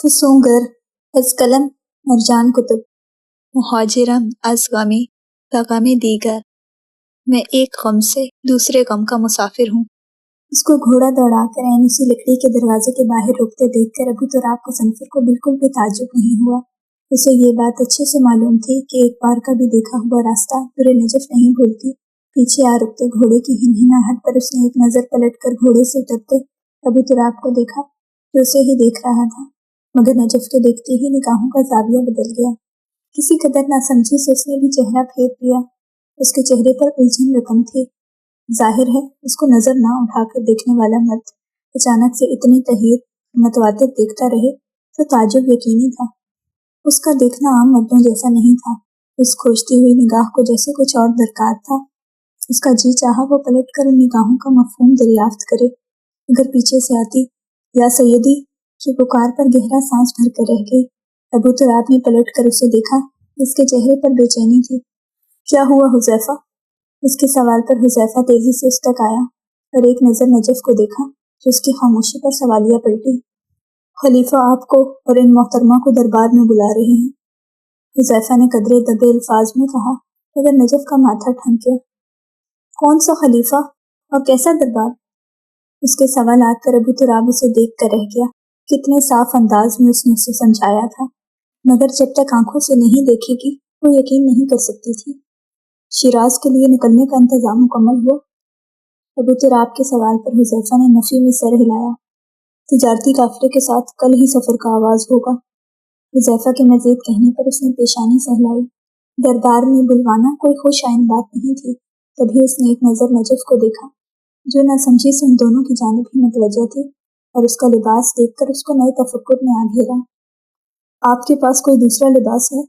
فسونگر از قلم مرجان کتب مہاجرم از غمی بغم دیگر، میں ایک غم سے دوسرے غم کا مسافر ہوں۔ اس کو گھوڑا دوڑا کر عین اسی لکڑی کے دروازے کے باہر رکتے دیکھ کر ابو تراب غضنفر کو بالکل بھی تعجب نہیں ہوا۔ اسے یہ بات اچھے سے معلوم تھی کہ ایک بار کا بھی دیکھا ہوا راستہ در نجف نہیں بھولتی۔ پیچھے آ رکتے گھوڑے کی ہنہناہٹ پر اس نے ایک نظر پلٹ کر گھوڑے سے اترتے ابو تراب کو دیکھا جو اسے ہی دیکھ رہا تھا، مگر نجف کے دیکھتے ہی نگاہوں کا زاویہ بدل گیا۔ کسی قدر ناسمجھی سے اس نے بھی چہرہ پھیر لیا۔ اس کے چہرے پر الجھن رقم تھی۔ ظاہر ہے اس کو نظر نہ اٹھا کر دیکھنے والا مرد اچانک سے اتنے تحیر متواتر دیکھتا رہے تو تعجب یقینی تھا۔ اس کا دیکھنا عام مردوں جیسا نہیں تھا۔ اس کھوجتی ہوئی نگاہ کو جیسے کچھ اور درکار تھا۔ اس کا جی چاہا وہ پلٹ کر ان نگاہوں کا مفہوم دریافت کرے، مگر پیچھے سے آتی یا سیدی کی پکار پر گہرا سانس بھر کر رہ گئی۔ ابو تراب نے پلٹ کر اسے دیکھا۔ اس کے چہرے پر بے چینی تھی۔ کیا ہوا حذیفہ؟ اس کے سوال پر حذیفہ تیزی سے اس تک آیا اور ایک نظر نجف کو دیکھا جو اس کی خاموشی پر سوالیہ پلٹی۔ خلیفہ آپ کو اور ان محترمہ کو دربار میں بلا رہے ہیں، حذیفہ نے قدرے دبے الفاظ میں کہا، مگر نجف کا ماتھا ٹھنک گیا۔ کون سا خلیفہ اور کیسا دربار؟ اس کے سوالات پر ابو تراب اسے دیکھ کر رہ گیا۔ کتنے صاف انداز میں اس نے اسے سمجھایا تھا، مگر جب تک آنکھوں سے نہیں دیکھے گی وہ یقین نہیں کر سکتی تھی۔ شیراز کے لیے نکلنے کا انتظام مکمل ہوا؟ ابو تراب کے سوال پر حذیفہ نے نفی میں سر ہلایا۔ تجارتی قافلے کے ساتھ کل ہی سفر کا آغاز ہوگا۔ حذیفہ کے مزید کہنے پر اس نے پیشانی سہلائی۔ دربار میں بلوانا کوئی خوش آئند بات نہیں تھی۔ تبھی اس نے ایک نظر نجف کو دیکھا جو نہ سمجھی سے ان دونوں کی جانب ہی متوجہ تھی، اور اس کا لباس دیکھ کر اس کو نئے تفکر میں آ گھیرا۔ آپ کے پاس کوئی دوسرا لباس ہے؟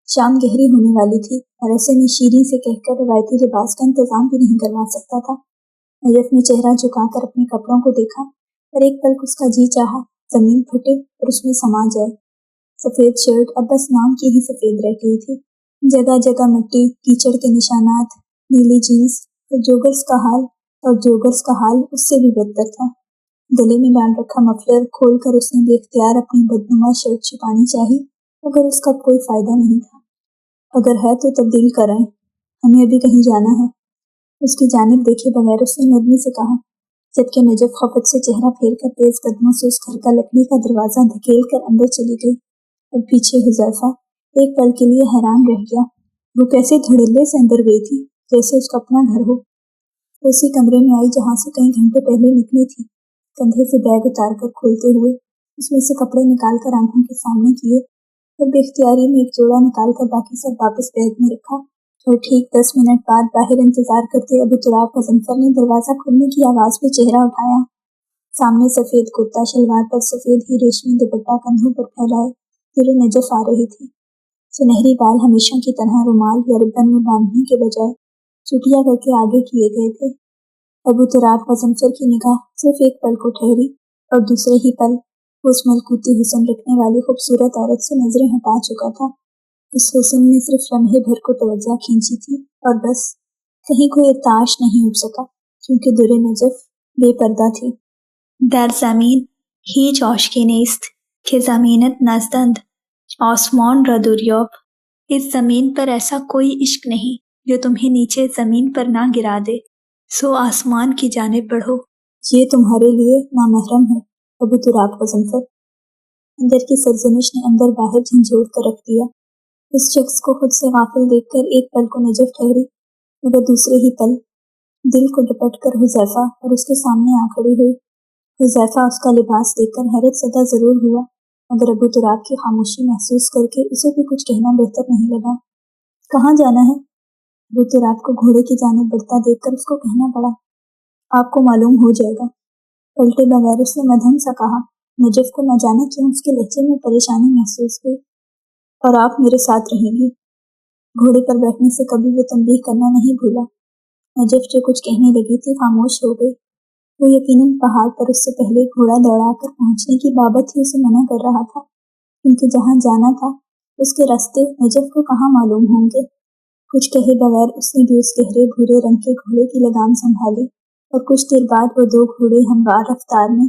شام گہری ہونے والی تھی اور ایسے میں شیریں سے کہہ کر روایتی لباس کا انتظام بھی نہیں کروا سکتا تھا۔ نجف نے چہرہ جھکا کر اپنے کپڑوں کو دیکھا اور ایک پلک اس کا جی چاہا زمین پھٹے اور اس میں سما جائے۔ سفید شرٹ اب بس نام کی ہی سفید رہ گئی تھی۔ جگہ جگہ مٹی کیچڑ کے نشانات، نیلی جینس اور جوگرز کا حال اس سے بھی بدتر تھا۔ گلے میں ڈال رکھا مفلر کھول کر اس نے بے اختیار اپنی بدنما شرٹ چھپانی چاہی، مگر اس کا کوئی فائدہ نہیں تھا۔ اگر ہے تو تبدیل کرائیں، ہمیں ابھی کہیں جانا ہے، اس کی جانب دیکھے بغیر اس نے نرمی سے کہا، جبکہ نجف خفت سے چہرہ پھیر کر تیز قدموں سے اس گھر کا لکڑی کا دروازہ دھکیل کر اندر چلی گئی۔ اور پیچھے حذیفہ ایک پل کے لیے حیران رہ گیا۔ وہ کیسے دھڑلے سے اندر گئی تھی جیسے اس کا اپنا گھر ہو۔ وہ اسی کمرے میں آئی جہاں سے کئی گھنٹے پہلے نکلی تھی۔ کندھے سے بیگ اتار کر کھولتے ہوئے اس میں سے کپڑے نکال کر آنکھوں کے سامنے کیے اور بے اختیاری میں ایک جوڑا نکال کر باقی سب واپس بیگ میں رکھا، اور ٹھیک 10 منٹ بعد باہر انتظار کرتے ابو تراب غضنفر نے دروازہ کھلنے کی آواز پہ چہرہ اٹھایا۔ سامنے سفید کرتا شلوار پر سفید ہی ریشمی دوپٹہ کندھوں پر پھیلائے در نجف آ رہی تھی۔ سنہری بال ہمیشہ کی طرح رومال یا ربن میں باندھنے کے بجائے چٹیا کر کے آگے کیے گئے تھے۔ ابو تراب غضنفر کی نگاہ صرف ایک پل کو ٹھہری اور دوسرے ہی پل وہ اس ملکوتی حسن رکھنے والی خوبصورت عورت سے نظریں ہٹا چکا تھا۔ اس حسن نے صرف لمحے بھر کو توجہ کھینچی تھی اور بس، کہیں کوئی ارتعاش نہیں اٹھ سکا کیونکہ در نجف بے پردہ تھی۔ در زمین هیچ عاشقی نیست که زمینت نزدند آسمان را دریاب۔ اس زمین پر ایسا کوئی عشق نہیں جو تمہیں نیچے زمین پر نہ گرا دے، سو آسمان کی جانب بڑھو۔ یہ تمہارے لیے نامحرم ہے ابو تراب غضنفر۔ اندر کی سرزنش نے اندر باہر جھنجھوڑ کر رکھ دیا۔ اس شخص کو خود سے غافل دیکھ کر ایک پل کو نجف ٹھہری، مگر دوسرے ہی پل دل کو لپٹ کر حذیفہ اور اس کے سامنے آ کھڑی ہوئی۔ حذیفہ اس کا لباس دیکھ کر حیرت زدہ ضرور ہوا، مگر ابو تراب کی خاموشی محسوس کر کے اسے بھی کچھ کہنا بہتر نہیں لگا۔ کہاں جانا ہے؟ ابو تراب کو گھوڑے کی جانب بڑھتا دیکھ کر اس کو کہنا پڑا۔ آپ کو معلوم ہو جائے گا، پلٹے بغیر اس نے مدھم سا کہا۔ نجف کو نہ جانے کیوں اس کے لہجے میں پریشانی محسوس ہوئی۔ اور آپ میرے ساتھ رہیں گی؟ گھوڑے پر بیٹھنے سے کبھی وہ تنبیہ کرنا نہیں بھولا۔ نجف جو کچھ کہنے لگی تھی خاموش ہو گئی۔ وہ یقیناً پہاڑ پر اس سے پہلے گھوڑا دوڑا کر پہنچنے کی بابت ہی اسے منع کر رہا تھا، کیونکہ جہاں جانا تھا اس کے راستے نجف کو کہاں معلوم ہوں گے۔ کچھ کہے بغیر اس نے بھی اس گہرے بھورے رنگ کے گھوڑے کی لگام سنبھالی، اور کچھ دیر بعد وہ دو گھوڑے ہموار رفتار میں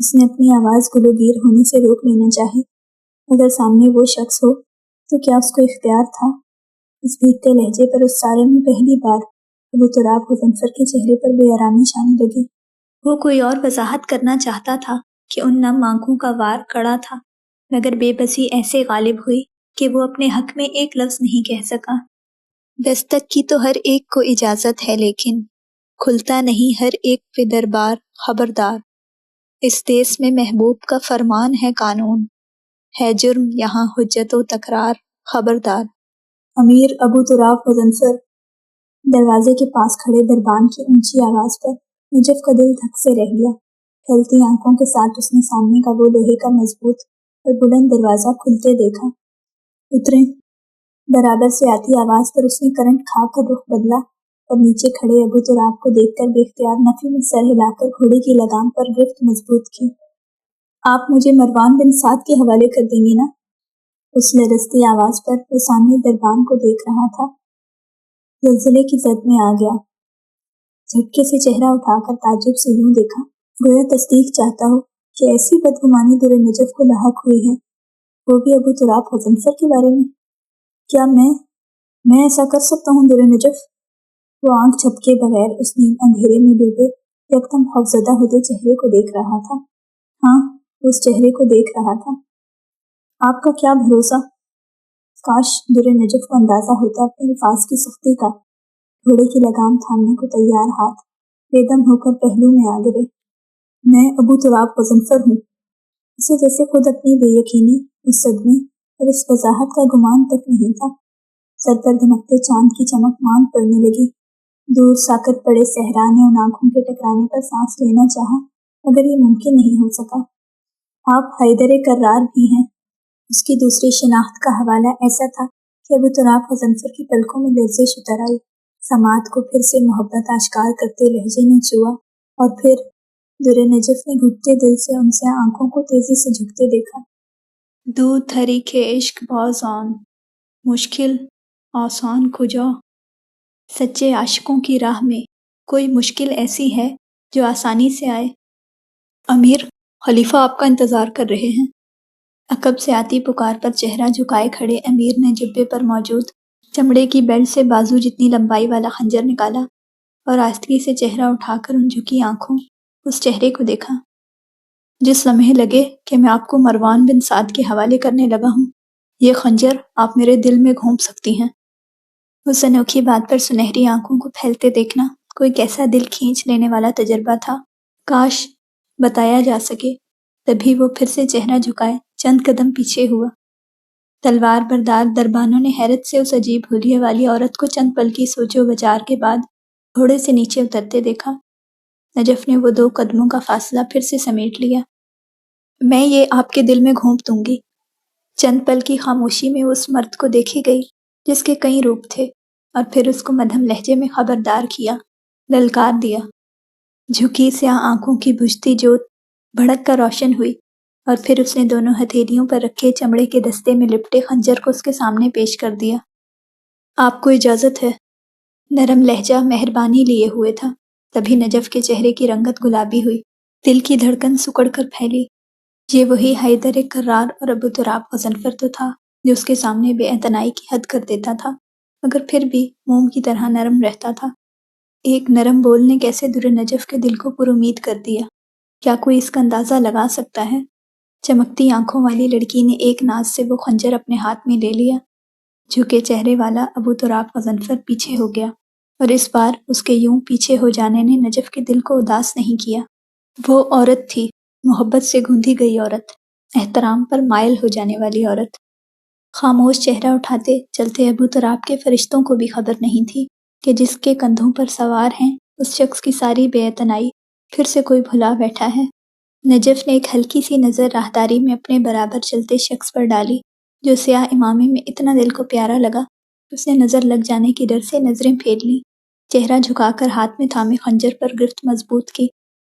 اس نے اپنی آواز گلوگیر ہونے سے روک لینا چاہی۔ اگر سامنے وہ شخص ہو تو کیا اس کو اختیار تھا؟ اس بھیگتے لہجے پر اس سارے میں پہلی بار ابو تراب غضنفر کے چہرے پر بے آرامی چھانے لگی۔ وہ کوئی اور وضاحت کرنا چاہتا تھا کہ ان نم آنکھوں کا وار کڑا تھا، مگر بے بسی ایسے غالب ہوئی کہ وہ اپنے حق میں ایک لفظ نہیں کہہ سکا۔ دستک کی تو ہر ایک کو اجازت ہے، لیکن کھلتا نہیں ہر ایک پہ دربار۔ خبردار، اس دیس میں محبوب کا فرمان ہے قانون، ہے جرم یہاں حجت و تکرار۔ خبردار۔ امیر ابو تراب غضنفر دروازے کے پاس کھڑے دربان کی اونچی آواز پر نجف کا دل دھک سے رہ گیا۔ پھیلتی آنکھوں کے ساتھ اس نے سامنے کا وہ لوہے کا مضبوط اور بلند دروازہ کھلتے دیکھا۔ اتریں۔ برابر سے آتی آواز پر اس نے کرنٹ کھا کر رخ بدلا اور نیچے کھڑے ابو تراب کو دیکھ کر بے اختیار نفی میں سر ہلا کر گھوڑے کی لگام پر گرفت مضبوط کی۔ آپ مجھے مروان بن سعد کے حوالے کر دیں گے نا؟ اس لرزتی آواز پر وہ سامنے دربان کو دیکھ رہا تھا۔ زلزلے کی زد میں آ گیا۔ جھٹکے سے چہرہ اٹھا کر تعجب سے یوں دیکھا گویا تصدیق چاہتا ہو کہ ایسی بدگمانی در نجف کو لاحق ہوئی ہے، وہ بھی ابو تراب غضنفر کے بارے میں۔ کیا میں ایسا کر سکتا ہوں در نجف؟ وہ آنکھ جھپکے بغیر اس نیم اندھیرے میں ڈوبے یکدم خوفزدہ ہوتے چہرے کو دیکھ رہا تھا۔ ہاں، اس چہرے کو دیکھ رہا تھا۔ آپ کا کیا بھروسہ؟ کاش در نجف کو اندازہ ہوتا اپنے الفاظ کی سختی کا۔ گھوڑے کی لگام تھامنے کو تیار ہاتھ بے دم ہو کر پہلو میں آ گرے۔ میں ابو تراب غضنفر ہوں۔ اسے جیسے خود اپنی بے یقینی، اس صدمے اور اس وضاحت کا گمان تک نہیں تھا۔ سر پر دمکتے چاند کی چمک ماند پڑنے لگی۔ دور ساکت پڑے صحرا نے ان آنکھوں کے ٹکرانے پر سانس لینا چاہا، مگر یہ ممکن نہیں ہو سکا۔ آپ حیدر کرار بھی ہیں۔ اس کی دوسری شناخت کا حوالہ ایسا تھا کہ ابو تراب غضنفر کی پلکوں میں لرزش اتر آئی۔ سماعت کو پھر سے محبت آشکار کرتے لہجے نے چھوا، اور پھر در نجف نے گھٹتے دل سے ان سے آنکھوں کو تیزی سے جھکتے دیکھا۔ دودھ تھری کے عشق بازان، مشکل آسان کجا؟ سچے عاشقوں کی راہ میں کوئی مشکل ایسی ہے جو آسانی سے آئے؟ امیر، خلیفہ آپ کا انتظار کر رہے ہیں۔ عقب سے آتی پکار پر چہرہ جھکائے کھڑے امیر نے جبے پر موجود چمڑے کی بیلٹ سے بازو جتنی لمبائی والا خنجر نکالا اور آہستگی سے چہرہ اٹھا کر ان جھکی آنکھوں اس چہرے کو دیکھا۔ جس لمحے لگے کہ میں آپ کو مروان بن سعد کے حوالے کرنے لگا ہوں، یہ خنجر آپ میرے دل میں گھونپ سکتی ہیں۔ اس انوکھی بات پر سنہری آنکھوں کو پھیلتے دیکھنا کوئی کیسا دل کھینچ لینے والا تجربہ تھا، کاش بتایا جا سکے۔ تبھی وہ پھر سے چہرہ جھکائے چند قدم پیچھے ہوا۔ تلوار بردار دربانوں نے حیرت سے اس عجیب حلیے والی عورت کو چند پل کی سوچ و بچار کے بعد گھوڑے سے نیچے اترتے دیکھا۔ نجف نے وہ 2 قدموں کا فاصلہ پھر سے سمیٹ لیا۔ میں یہ آپ کے دل میں گھونپ دوں گی۔ چند پل کی خاموشی میں اس مرد کو دیکھی گئی جس کے کئی روپ تھے، اور پھر اس کو مدھم لہجے میں خبردار کیا، للکار دیا۔ جھکی سیاہ آنکھوں کی بجھتی جوت بھڑک کر روشن ہوئی، اور پھر اس نے دونوں ہتھیلیوں پر رکھے چمڑے کے دستے میں لپٹے خنجر کو اس کے سامنے پیش کر دیا۔ آپ کو اجازت ہے؟ نرم لہجہ مہربانی لیے ہوئے تھا۔ تبھی نجف کے چہرے کی رنگت گلابی ہوئی، دل کی دھڑکن سکڑ کر پھیلی۔ یہ وہی حیدر کرار اور ابو تراب غضنفر تو تھا جو اس کے سامنے بے اعتنائی کی حد کر دیتا تھا، مگر پھر بھی موم کی طرح نرم رہتا تھا۔ ایک نرم بول نے کیسے در نجف کے دل کو پر امید کر دیا۔ کیا کوئی اس کا اندازہ لگا سکتا ہے؟ چمکتی آنکھوں والی لڑکی نے ایک ناز سے وہ خنجر اپنے ہاتھ میں لے لیا۔ جھکے چہرے والا ابو تراب غضنفر پیچھے ہو گیا، اور اس بار اس کے یوں پیچھے ہو جانے نے نجف کے دل کو اداس نہیں کیا۔ وہ عورت تھی، محبت سے گوندھی گئی عورت، احترام پر مائل ہو جانے والی عورت۔ خاموش چہرہ اٹھاتے چلتے ابو تراب کے فرشتوں کو بھی خبر نہیں تھی کہ جس کے کندھوں پر سوار ہیں اس شخص کی ساری بے اعتنائی پھر سے کوئی بھلا بیٹھا ہے۔ نجف نے ایک ہلکی سی نظر راہداری میں اپنے برابر چلتے شخص پر ڈالی جو سیاہ امامے میں اتنا دل کو پیارا لگا۔ اس نے نظر لگ جانے کی ڈر سے نظریں پھیر لیں، چہرہ جھکا کر ہاتھ میں تھامے خنجر پر گرفت مضبوط کی،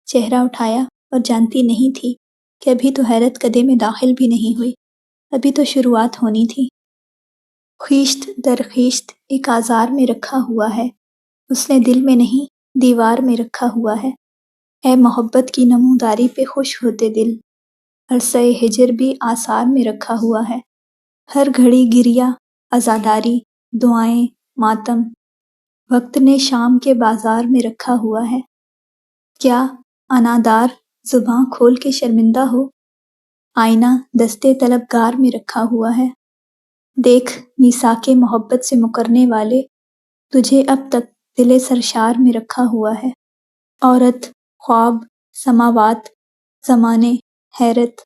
چہرہ اٹھایا اور جانتی نہیں تھی کہ ابھی تو حیرت قدے میں داخل بھی نہیں ہوئی، ابھی تو شروعات ہونی تھی۔ خیشت در خیشت ایک آزار میں رکھا ہوا ہے، اس نے دل میں نہیں دیوار میں رکھا ہوا ہے۔ اے محبت کی نموداری پہ خوش ہوتے دل، عرصہ ہجر بھی آثار میں رکھا ہوا ہے، ہر گھڑی گریا عزاداری، دعائیں ماتم، وقت نے شام کے بازار میں رکھا ہوا ہے۔ کیا انادار زباں کھول کے شرمندہ ہو، آئینہ دستے طلبگار میں رکھا ہوا ہے۔ دیکھ میثاق محبت سے مکرنے والے، تجھے اب تک دل سرشار میں رکھا ہوا ہے۔ عورت، خواب، سماوات، زمانے، حیرت،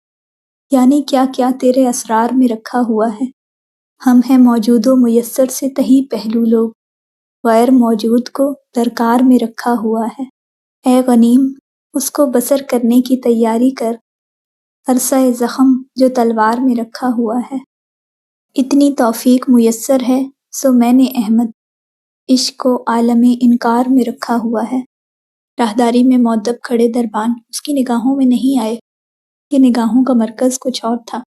یعنی کیا کیا تیرے اسرار میں رکھا ہوا ہے۔ ہم ہیں موجود و میسر سے تہی پہلو لوگ، غیر موجود کو درکار میں رکھا ہوا ہے۔ اے غنیم، اس کو بسر کرنے کی تیاری کر، عرصہ زخم جو تلوار میں رکھا ہوا ہے۔ اتنی توفیق میسر ہے سو میں نے احمد، عشق کو عالم انکار میں رکھا ہوا ہے۔ راہداری میں مؤدب کھڑے دربان اس کی نگاہوں میں نہیں آئے، یہ نگاہوں کا مرکز کچھ اور تھا۔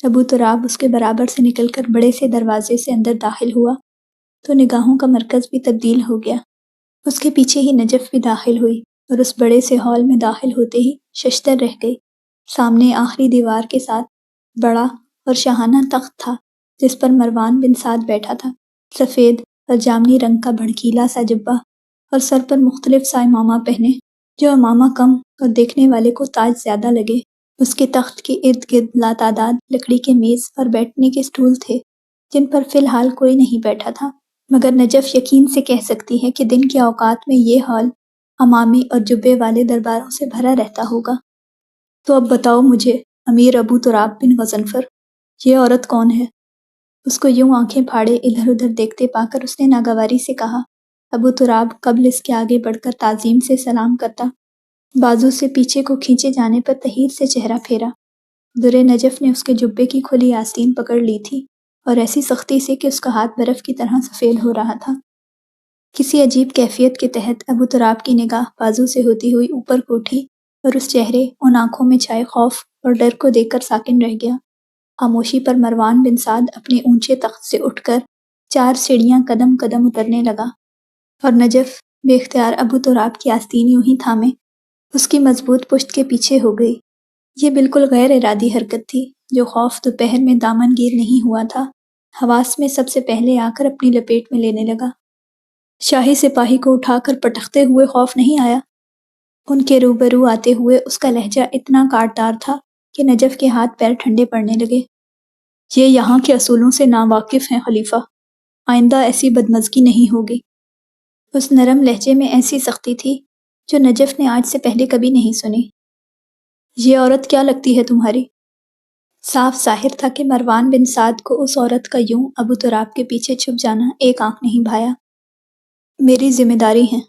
ابو تراب اس کے برابر سے نکل کر بڑے سے دروازے سے اندر داخل ہوا تو نگاہوں کا مرکز بھی تبدیل ہو گیا۔ اس کے پیچھے ہی نجف بھی داخل ہوئی اور اس بڑے سے ہال میں داخل ہوتے ہی ششتر رہ گئی۔ سامنے آخری دیوار کے ساتھ بڑا اور شاہانہ تخت تھا جس پر مروان بن سعد بیٹھا تھا۔ سفید اور جامنی رنگ کا بھڑکیلا سا جبہ اور سر پر مختلف سا امامہ پہنے، جو امامہ کم اور دیکھنے والے کو تاج زیادہ لگے۔ اس کے تخت کے ارد گرد لاتعداد لکڑی کے میز اور بیٹھنے کے سٹول تھے جن پر فی الحال کوئی نہیں بیٹھا تھا، مگر نجف یقین سے کہہ سکتی ہے کہ دن کے اوقات میں یہ ہال امامی اور جبے والے درباروں سے بھرا رہتا ہوگا۔ تو اب بتاؤ مجھے امیر ابو تراب بن غضنفر، یہ عورت کون ہے؟ اس کو یوں آنکھیں پھاڑے ادھر ادھر دیکھتے پا کر اس نے ناگواری سے کہا۔ ابو تراب قبل اس کے آگے بڑھ کر تعظیم سے سلام کرتا، بازو سے پیچھے کو کھینچے جانے پر تحیر سے چہرہ پھیرا۔ در نجف نے اس کے جبے کی کھلی آستین پکڑ لی تھی اور ایسی سختی سے کہ اس کا ہاتھ برف کی طرح سفید ہو رہا تھا۔ کسی عجیب کیفیت کے تحت ابو تراب کی نگاہ بازو سے ہوتی ہوئی اوپر کو اٹھی اور اس چہرے ان آنکھوں میں چھائے خوف اور ڈر کو دیکھ کر ساکن رہ گیا۔ خاموشی پر مروان بن سعد اپنے اونچے تخت سے اٹھ کر 4 سیڑھیاں قدم قدم اترنے لگا اور نجف بے اختیار ابو تراب کی آستین یوں ہی تھامے اس کی مضبوط پشت کے پیچھے ہو گئی۔ یہ بالکل غیر ارادی حرکت تھی، جو خوف دوپہر میں دامن گیر نہیں ہوا تھا حواس میں سب سے پہلے آ کر اپنی لپیٹ میں لینے لگا۔ شاہی سپاہی کو اٹھا کر پٹختے ہوئے خوف نہیں آیا؟ ان کے روبرو آتے ہوئے اس کا لہجہ اتنا کاٹدار تھا کہ نجف کے ہاتھ پیر ٹھنڈے پڑنے لگے۔ یہ یہاں کے اصولوں سے ناواقف ہیں خلیفہ، آئندہ ایسی بدمزگی نہیں ہوگی۔ اس نرم لہجے میں ایسی سختی تھی جو نجف نے آج سے پہلے کبھی نہیں سنی۔ یہ عورت کیا لگتی ہے تمہاری؟ صاف ظاہر تھا کہ مروان بن سعد کو اس عورت کا یوں ابو تراب کے پیچھے چھپ جانا ایک آنکھ نہیں بھایا۔ میری ذمہ داری ہیں۔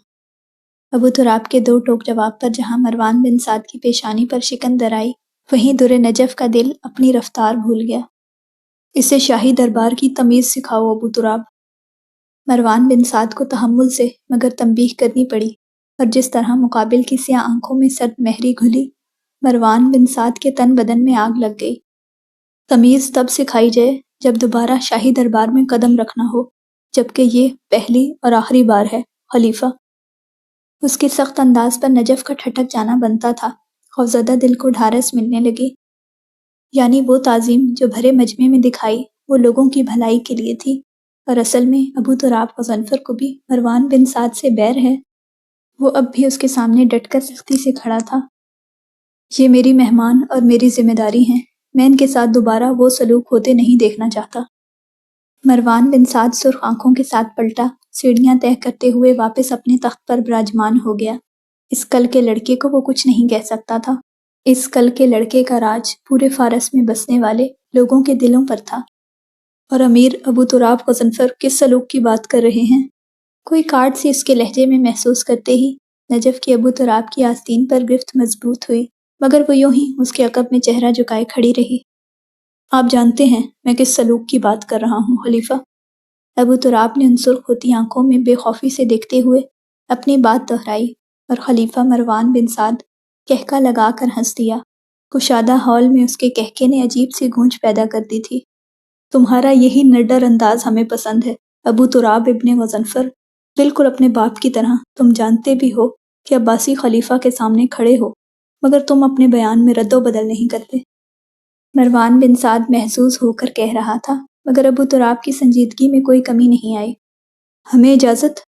ابو تراب کے 2 ٹوک جواب پر جہاں مروان بن سعد کی پیشانی پر شکن در آئی، وہیں در نجف کا دل اپنی رفتار بھول گیا۔ اسے شاہی دربار کی تمیز سکھاؤ ابو تراب۔ مروان بن سعد کو تحمل سے مگر تنبیہ کرنی پڑی، اور جس طرح مقابل کی سیاہ آنکھوں میں سرد مہری گھلی، مروان بن سعد کے تن بدن میں آگ لگ گئی۔ تمیز تب سکھائی جائے جب دوبارہ شاہی دربار میں قدم رکھنا ہو، جبکہ یہ پہلی اور آخری بار ہے خلیفہ۔ اس کے سخت انداز پر نجف کا ٹھٹک جانا بنتا تھا۔ خوفزدہ دل کو ڈھارس ملنے لگی، یعنی وہ تعظیم جو بھرے مجمع میں دکھائی وہ لوگوں کی بھلائی کے لیے تھی، اور اصل میں ابو تراب غضنفر کو بھی مروان بن سعد سے بیر ہے۔ وہ اب بھی اس کے سامنے ڈٹ کر سختی سے کھڑا تھا۔ یہ میری مہمان اور میری ذمہ داری ہیں، میں ان کے ساتھ دوبارہ وہ سلوک ہوتے نہیں دیکھنا چاہتا۔ مروان بن سعد سرخ آنکھوں کے ساتھ پلٹا، سیڑھیاں طے کرتے ہوئے واپس اپنے تخت پر براجمان ہو گیا۔ اس کل کے لڑکے کو وہ کچھ نہیں کہہ سکتا تھا۔ اس کل کے لڑکے کا راج پورے فارس میں بسنے والے لوگوں کے دلوں پر تھا۔ اور امیر ابو تراب غضنفر کس سلوک کی بات کر رہے ہیں؟ کوئی کاٹ سی اس کے لہجے میں محسوس کرتے ہی نجف کی ابو تراب کی آستین پر گرفت مضبوط ہوئی، مگر وہ یوں ہی اس کے عقب میں چہرہ جھکائے کھڑی رہی۔ آپ جانتے ہیں میں کس سلوک کی بات کر رہا ہوں خلیفہ؟ ابو تراب نے ان سرخ ہوتی آنکھوں میں بے خوفی سے دیکھتے ہوئے اپنی بات دہرائی، اور خلیفہ مروان بن سعد کہکا لگا کر ہنس دیا۔ کشادہ ہال میں اس کے کہکے نے عجیب سی گونج پیدا کر دی تھی۔ تمہارا یہی نڈر انداز ہمیں پسند ہے ابو تراب ابن غضنفر، بالکل اپنے باپ کی طرح۔ تم جانتے بھی ہو کہ عباسی خلیفہ کے سامنے کھڑے ہو، مگر تم اپنے بیان میں رد و بدل نہیں کرتے۔ مروان بن سعد محظوظ ہو کر کہہ رہا تھا، مگر ابو تراب کی سنجیدگی میں کوئی کمی نہیں آئی۔ ہمیں اجازت؟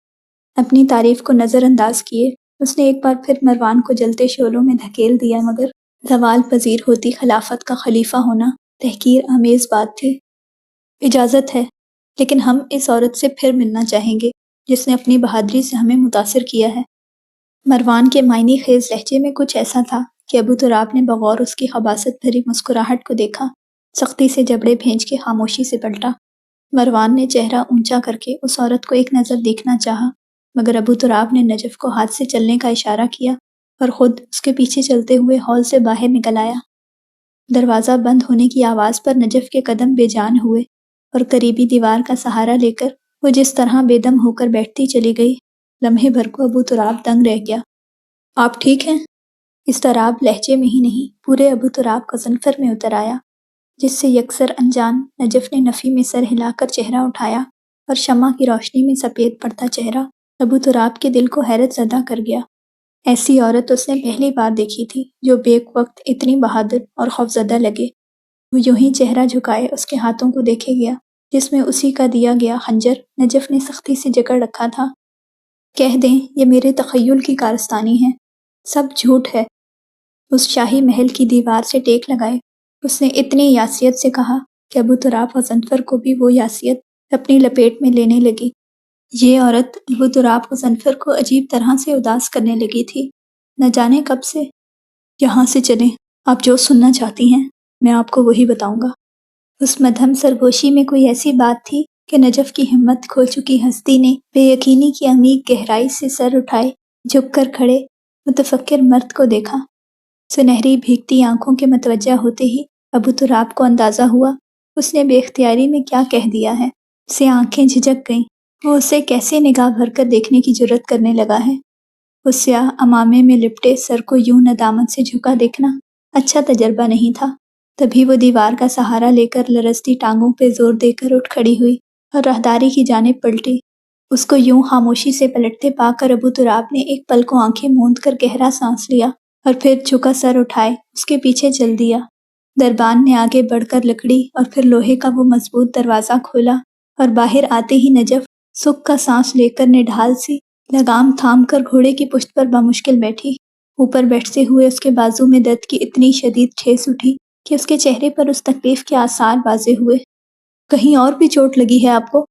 اپنی تعریف کو نظر انداز کیے اس نے ایک بار پھر مروان کو جلتے شعلوں میں دھکیل دیا، مگر زوال پذیر ہوتی خلافت کا خلیفہ ہونا تحقیر آمیز بات تھی۔ اجازت ہے، لیکن ہم اس عورت سے پھر ملنا چاہیں گے جس نے اپنی بہادری سے ہمیں متاثر کیا ہے۔ مروان کے معنی خیز لہجے میں کچھ ایسا تھا کہ ابو تراب نے بغور اس کی خباثت بھری مسکراہٹ کو دیکھا، سختی سے جبڑے بھینچ کے خاموشی سے پلٹا۔ مروان نے چہرہ اونچا کر کے اس عورت کو ایک نظر دیکھنا چاہا، مگر ابو تراب نے نجف کو ہاتھ سے چلنے کا اشارہ کیا اور خود اس کے پیچھے چلتے ہوئے ہال سے باہر نکل آیا۔ دروازہ بند ہونے کی آواز پر نجف کے قدم بے جان ہوئے اور قریبی دیوار کا سہارا لے کر وہ جس طرح بے دم ہو کر بیٹھتی چلی گئی، لمحے بھر کو ابو تراب دنگ رہ گیا۔ آپ ٹھیک ہیں؟ اس طراب لہجے میں ہی نہیں، پورے ابو تراب کا غضنفر میں اتر آیا، جس سے یکسر انجان نجف نے نفی میں سر ہلا کر چہرہ اٹھایا اور شمع کی روشنی میں سفید پڑتا چہرہ ابو تراب کے دل کو حیرت زدہ کر گیا۔ ایسی عورت اس نے پہلی بار دیکھی تھی جو بیک وقت اتنی بہادر اور خوفزدہ لگے۔ وہ یوں ہی چہرہ جھکائے اس کے ہاتھوں کو دیکھے گیا جس میں اسی کا دیا گیا خنجر نجف نے سختی سے جکڑ رکھا تھا۔ کہہ دیں یہ میرے تخیل کی کارستانی ہے، سب جھوٹ ہے۔ اس شاہی محل کی دیوار سے ٹیک لگائے اس نے اتنی یاسیت سے کہا کہ ابو تراب غضنفر کو بھی وہ یاسیت اپنی لپیٹ میں لینے لگی۔ یہ عورت ابو تراب غضنفر کو عجیب طرح سے اداس کرنے لگی تھی، نہ جانے کب سے۔ یہاں سے چلیں، آپ جو سننا چاہتی ہیں میں آپ کو وہی بتاؤں گا۔ اس مدھم سرگوشی میں کوئی ایسی بات تھی کہ نجف کی ہمت کھو چکی ہستی نے بے یقینی کی عمیق گہرائی سے سر اٹھائے جھک کر کھڑے متفکر مرد کو دیکھا۔ سنہری بھیگتی آنکھوں کے متوجہ ہوتے ہی ابو تراب کو اندازہ ہوا اس نے بے اختیاری میں کیا کہہ دیا ہے۔ اسے آنکھیں جھجک گئیں، وہ اسے کیسے نگاہ بھر کر دیکھنے کی جرت کرنے لگا ہے۔ اس سیاہ عمامے میں لپٹے سر کو یوں ندامت سے جھکا دیکھنا اچھا تجربہ نہیں تھا۔ تبھی وہ دیوار کا سہارا لے کر لرزتی ٹانگوں پہ زور دے کر اٹھ کھڑی ہوئی اور راہداری کی جانب پلٹی۔ اس کو یوں خاموشی سے پلٹتے پا کر ابو تراب نے ایک پل کو آنکھیں موند کر گہرا سانس لیا اور پھر جھکا سر اٹھائے اس کے پیچھے چل دیا۔ دربان نے آگے بڑھ کر لکڑی اور پھر لوہے کا وہ مضبوط دروازہ کھولا اور باہر آتے ہی نجف سکھ کا سانس لے کر نڈھال سی لگام تھام کر گھوڑے کی پشت پر بمشکل بیٹھی۔ اوپر بیٹھتے ہوئے اس کے بازو میں درد کی اتنی شدید ٹھیس اٹھی کہ اس کے چہرے پر اس تکلیف کے آثار واضح ہوئے۔ کہیں اور بھی چوٹ لگی ہے آپ کو؟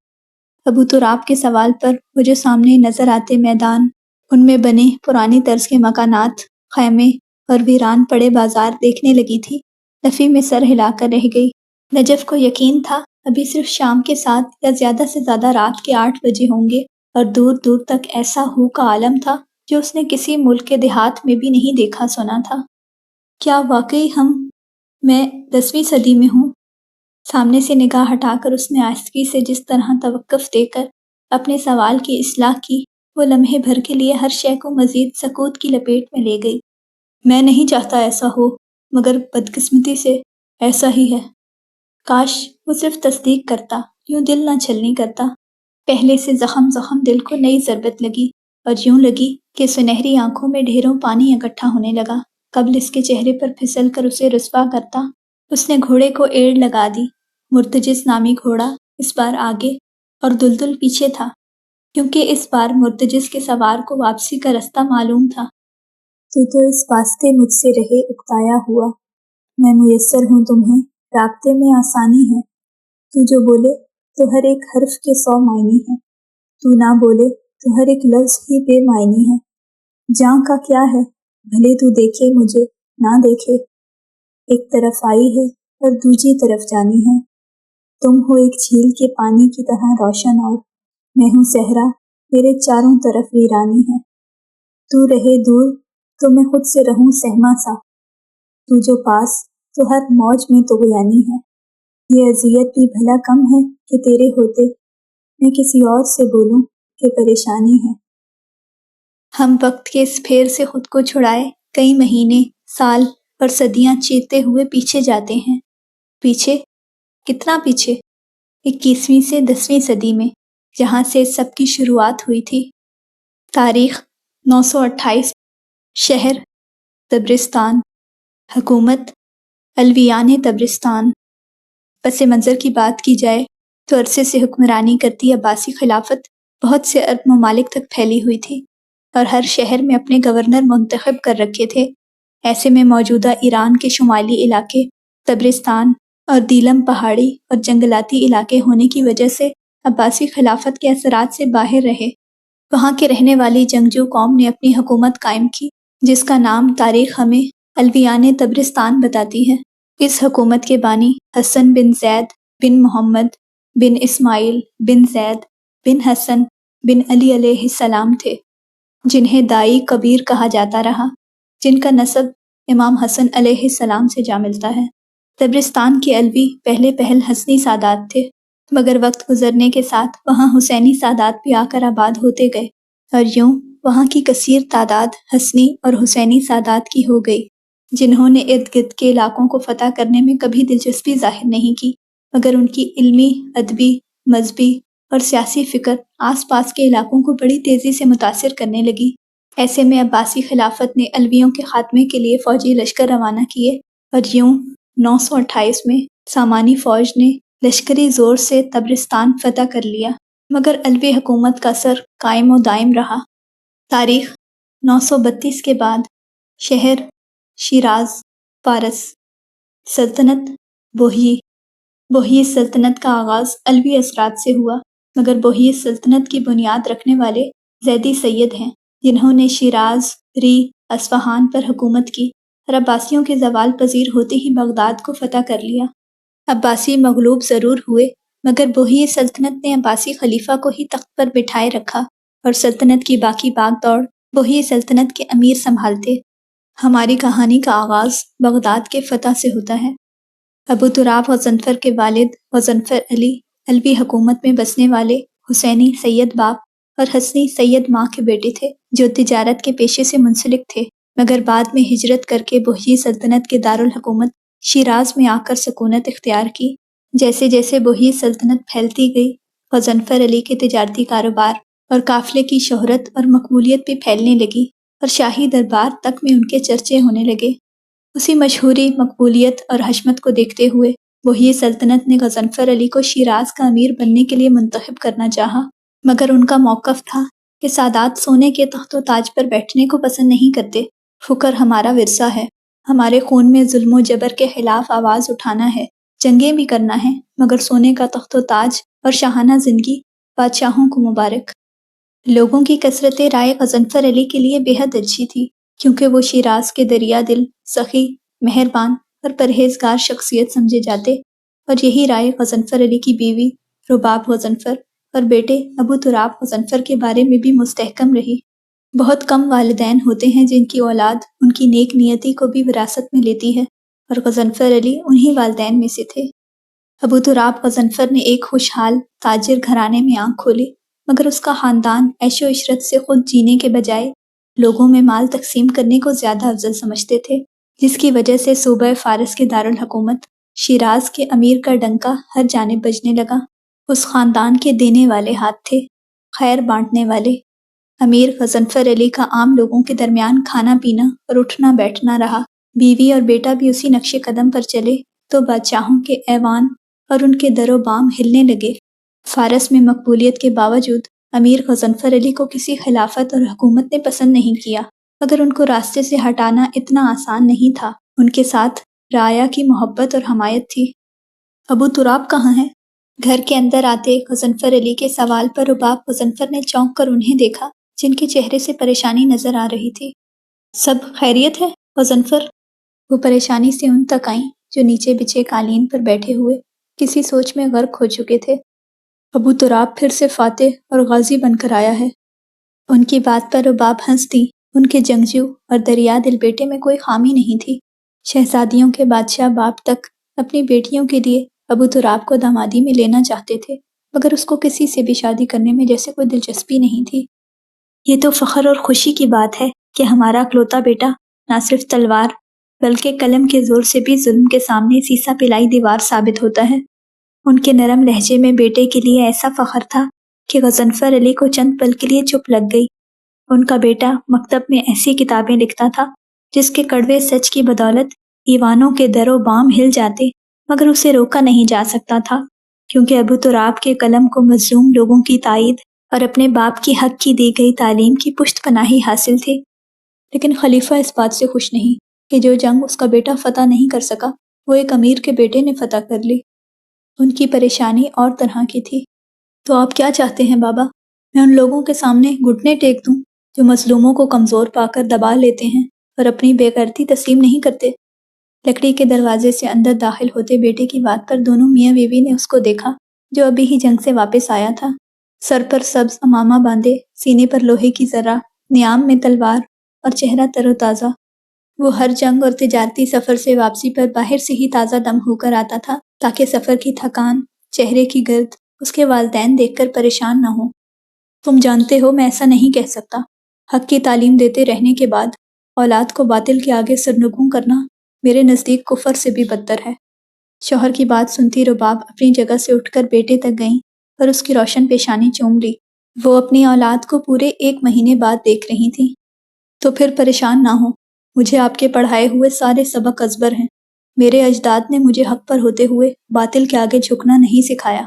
ابو تراب کے سوال پر وہ جو سامنے نظر آتے میدان، ان میں بنے پرانی طرز کے مکانات، خیمے اور ویران پڑے بازار دیکھنے لگی تھی، نفی میں سر ہلا کر رہ گئی۔ نجف کو یقین تھا ابھی صرف شام کے 7 یا زیادہ سے زیادہ رات کے 8 بجے ہوں گے، اور دور دور تک ایسا ہو کا عالم تھا جو اس نے کسی ملک کے دیہات میں بھی نہیں دیکھا سنا تھا۔ کیا واقعی میں 10ویں صدی میں ہوں؟ سامنے سے نگاہ ہٹا کر اس نے آہستگی سے جس طرح توقف دے کر اپنے سوال کی اصلاح کی، وہ لمحے بھر کے لیے ہر شے کو مزید سکوت کی لپیٹ میں لے گئی۔ میں نہیں چاہتا ایسا ہو، مگر بدقسمتی سے ایسا ہی ہے۔ کاش وہ صرف تصدیق کرتا، یوں دل نہ چھلنی کرتا۔ پہلے سے زخم دل کو نئی ضربت لگی اور یوں لگی کہ سنہری آنکھوں میں ڈھیروں پانی اکٹھا ہونے لگا۔ قبل اس کے چہرے پر پھسل کر اسے رسوا کرتا اس نے گھوڑے کو ایڑ لگا دی۔ مرتجز نامی گھوڑا اس بار آگے اور دلدل پیچھے تھا، کیونکہ اس بار مرتجز کے سوار کو واپسی کا رستہ معلوم تھا۔ تو اس واسطے مجھ سے رہے اکتایا ہوا، میں میسر ہوں تمہیں، رابطے میں آسانی ہے۔ تو جو بولے تو ہر ایک حرف کے 100 معنی ہیں، تو نہ بولے تو ہر ایک لفظ ہی بے معنی ہے۔ جاں کا کیا ہے، بھلے تو دیکھے مجھے نہ دیکھے، ایک طرف آئی ہے اور دوسری طرف جانی ہے۔ تم ہو ایک جھیل کے پانی کی طرح روشن اور میں ہوں صحرا، میرے چاروں طرف ویرانی ہے۔ تو رہے دور تو میں خود سے رہوں سہما سا، تو جو پاس تو ہر موج میں تو غیانی ہے۔ یہ اذیت بھی بھلا کم ہے کہ تیرے ہوتے میں کسی اور سے بولوں کہ پریشانی ہے۔ ہم وقت کے اس پھیر سے خود کو چھڑائے کئی مہینے، سال اور صدیاں چیرتے ہوئے پیچھے جاتے ہیں۔ پیچھے؟ کتنا پیچھے؟ 21ویں سے 10ویں صدی میں، جہاں سے سب کی شروعات ہوئی تھی۔ تاریخ 928 شہر تبرستان، حکومت علویان تبرستان۔ پس منظر کی بات کی جائے تو عرصے سے حکمرانی کرتی عباسی خلافت بہت سے عرب ممالک تک پھیلی ہوئی تھی اور ہر شہر میں اپنے گورنر منتخب کر رکھے تھے۔ ایسے میں موجودہ ایران کے شمالی علاقے تبرستان اور دیلم پہاڑی اور جنگلاتی علاقے ہونے کی وجہ سے عباسی خلافت کے اثرات سے باہر رہے۔ وہاں کے رہنے والی جنگجو قوم نے اپنی حکومت قائم کی، جس کا نام تاریخ ہمیں علویان تبرستان بتاتی ہے۔ اس حکومت کے بانی حسن بن زید بن محمد بن اسماعیل بن زید بن حسن بن علی علیہ السلام تھے، جنہیں دائی کبیر کہا جاتا رہا، جن کا نسب امام حسن علیہ السلام سے جا ملتا ہے۔ تبرستان کے علوی پہلے پہل حسنی سادات تھے، مگر وقت گزرنے کے ساتھ وہاں حسینی سادات بھی آ کر آباد ہوتے گئے اور یوں وہاں کی کثیر تعداد حسنی اور حسینی سادات کی ہو گئی، جنہوں نے ارد گرد کے علاقوں کو فتح کرنے میں کبھی دلچسپی ظاہر نہیں کی، مگر ان کی علمی، ادبی، مذہبی اور سیاسی فکر آس پاس کے علاقوں کو بڑی تیزی سے متاثر کرنے لگی۔ ایسے میں عباسی خلافت نے علویوں کے خاتمے کے لیے فوجی لشکر روانہ کیے اور یوں 928 میں سامانی فوج نے لشکری زور سے تبرستان فتح کر لیا، مگر علوی حکومت کا اثر قائم و دائم رہا۔ تاریخ 932 کے بعد شہر شیراز فارس، سلطنت بوہی سلطنت کا آغاز علوی اثرات سے ہوا، مگر بوہی سلطنت کی بنیاد رکھنے والے زیدی سید ہیں، جنہوں نے شیراز، ری، اصفہان پر حکومت کی اور عباسیوں کے زوال پذیر ہوتے ہی بغداد کو فتح کر لیا۔ عباسی مغلوب ضرور ہوئے، مگر بوہی سلطنت نے عباسی خلیفہ کو ہی تخت پر بٹھائے رکھا اور سلطنت کی باقی باغ دوڑ بوہی سلطنت کے امیر سنبھالتے۔ ہماری کہانی کا آغاز بغداد کے فتح سے ہوتا ہے۔ ابو تراب غضنفر کے والد غضنفر علی علوی حکومت میں بسنے والے حسینی سید باپ اور حسنی سید ماں کے بیٹے تھے، جو تجارت کے پیشے سے منسلک تھے، مگر بعد میں ہجرت کر کے بوہی سلطنت کے دارالحکومت شیراز میں آ کر سکونت اختیار کی۔ جیسے جیسے بوہی سلطنت پھیلتی گئی، غضنفر علی کے تجارتی کاروبار اور قافلے کی شہرت اور مقبولیت بھی پھیلنے لگی اور شاہی دربار تک میں ان کے چرچے ہونے لگے۔ اسی مشہوری، مقبولیت اور حشمت کو دیکھتے ہوئے بوہی سلطنت نے غضنفر علی کو شیراز کا امیر بننے کے لیے منتخب کرنا چاہا، مگر ان کا موقف تھا کہ سادات سونے کے تخت و تاج پر بیٹھنے کو پسند نہیں کرتے۔ فکر ہمارا ورثہ ہے، ہمارے خون میں ظلم و جبر کے خلاف آواز اٹھانا ہے، جنگیں بھی کرنا ہے، مگر سونے کا تخت و تاج اور شاہانہ زندگی بادشاہوں کو مبارک۔ لوگوں کی کثرت رائے غضنفر علی کے لیے بے حد اچھی تھی، کیونکہ وہ شیراز کے دریا دل، سخی، مہربان اور پرہیزگار شخصیت سمجھے جاتے، اور یہی رائے غضنفر علی کی بیوی رباب غضنفر اور بیٹے ابو تراب غضنفر کے بارے میں بھی مستحکم رہی۔ بہت کم والدین ہوتے ہیں جن کی اولاد ان کی نیک نیتی کو بھی وراثت میں لیتی ہے، اور غضنفر علی انہی والدین میں سے تھے۔ ابو تراب غضنفر نے ایک خوشحال تاجر گھرانے میں آنکھ کھولی، مگر اس کا خاندان عیش و عشرت سے خود جینے کے بجائے لوگوں میں مال تقسیم کرنے کو زیادہ افضل سمجھتے تھے، جس کی وجہ سے صوبہ فارس کے دارالحکومت شیراز کے امیر کا ڈنکا ہر جانب بجنے لگا۔ اس خاندان کے دینے والے ہاتھ تھے، خیر بانٹنے والے۔ امیر غضنفر علی کا عام لوگوں کے درمیان کھانا پینا اور اٹھنا بیٹھنا رہا، بیوی اور بیٹا بھی اسی نقش قدم پر چلے تو بادشاہوں کے ایوان اور ان کے در و بام ہلنے لگے۔ فارس میں مقبولیت کے باوجود امیر غضنفر علی کو کسی خلافت اور حکومت نے پسند نہیں کیا، مگر ان کو راستے سے ہٹانا اتنا آسان نہیں تھا۔ ان کے ساتھ رعایا کی محبت اور حمایت تھی۔ ابو تراب کہاں ہیں؟ گھر کے اندر آتے غضنفر علی کے سوال پر رباب غضنفر نے چونک کر انہیں دیکھا، جن کے چہرے سے پریشانی نظر آ رہی تھی۔ سب خیریت ہے غضنفر؟ وہ پریشانی سے ان تک آئیں جو نیچے بچھے قالین پر بیٹھے ہوئے کسی سوچ میں غرق ہو چکے تھے۔ ابو تراب پھر سے فاتح اور غازی بن کر آیا ہے۔ ان کی بات پر رباب ہنس دی۔ ان کے جنگجو اور دریا دل بیٹے میں کوئی خامی نہیں تھی۔ شہزادیوں کے بادشاہ باپ تک اپنی بیٹیوں کے لیے ابو تراب کو دامادی میں لینا چاہتے تھے، مگر اس کو کسی سے بھی شادی کرنے میں جیسے کوئی دلچسپی نہیں تھی۔ یہ تو فخر اور خوشی کی بات ہے کہ ہمارا اکلوتا بیٹا نہ صرف تلوار بلکہ قلم کے زور سے بھی ظلم کے سامنے سیسا پلائی دیوار ثابت ہوتا ہے۔ ان کے نرم لہجے میں بیٹے کے لیے ایسا فخر تھا کہ غضنفر علی کو چند پل کے لیے چپ لگ گئی، ان کا بیٹا مکتب میں ایسی کتابیں لکھتا تھا جس کے کڑوے سچ کی بدولت ایوانوں کے در و بام ہل جاتے، مگر اسے روکا نہیں جا سکتا تھا، کیونکہ ابو تراب کے قلم کو مظلوم لوگوں کی تائید اور اپنے باپ کی حق کی دی گئی تعلیم کی پشت پناہی حاصل تھی۔ لیکن خلیفہ اس بات سے خوش نہیں کہ جو جنگ اس کا بیٹا فتح نہیں کر سکا وہ ایک امیر کے بیٹے نے فتح کر لی۔ ان کی پریشانی اور طرح کی تھی۔ تو آپ کیا چاہتے ہیں بابا؟ میں ان لوگوں کے سامنے گھٹنے ٹیک دوں جو مظلوموں کو کمزور پا کر دبا لیتے ہیں اور اپنی بے غیرتی تسلیم نہیں کرتے؟ لکڑی کے دروازے سے اندر داخل ہوتے بیٹے کی بات پر دونوں میاں بیوی نے اس کو دیکھا جو ابھی ہی جنگ سے واپس آیا تھا، سر پر سبز امامہ باندھے، سینے پر لوہے کی ذرہ، نیام میں تلوار اور چہرہ تر و تازہ۔ وہ ہر جنگ اور تجارتی سفر سے واپسی پر باہر سے ہی تازہ دم ہو کر آتا تھا تاکہ سفر کی تھکان، چہرے کی گرد اس کے والدین دیکھ کر پریشان نہ ہو۔ تم جانتے ہو میں ایسا نہیں کہہ سکتا۔ حق کی تعلیم دیتے رہنے کے بعد اولاد کو باطل کے آگے سرنگوں کرنا میرے نزدیک کفر سے بھی بدتر ہے۔ شوہر کی بات سنتی رباب اپنی جگہ سے اٹھ کر بیٹے تک گئیں اور اس کی روشن پیشانی چوم لی۔ وہ اپنی اولاد کو پورے 1 مہینے بعد دیکھ رہی تھیں۔ تو پھر پریشان نہ ہو، مجھے آپ کے پڑھائے ہوئے سارے سبق ازبر ہیں۔ میرے اجداد نے مجھے حق پر ہوتے ہوئے باطل کے آگے جھکنا نہیں سکھایا۔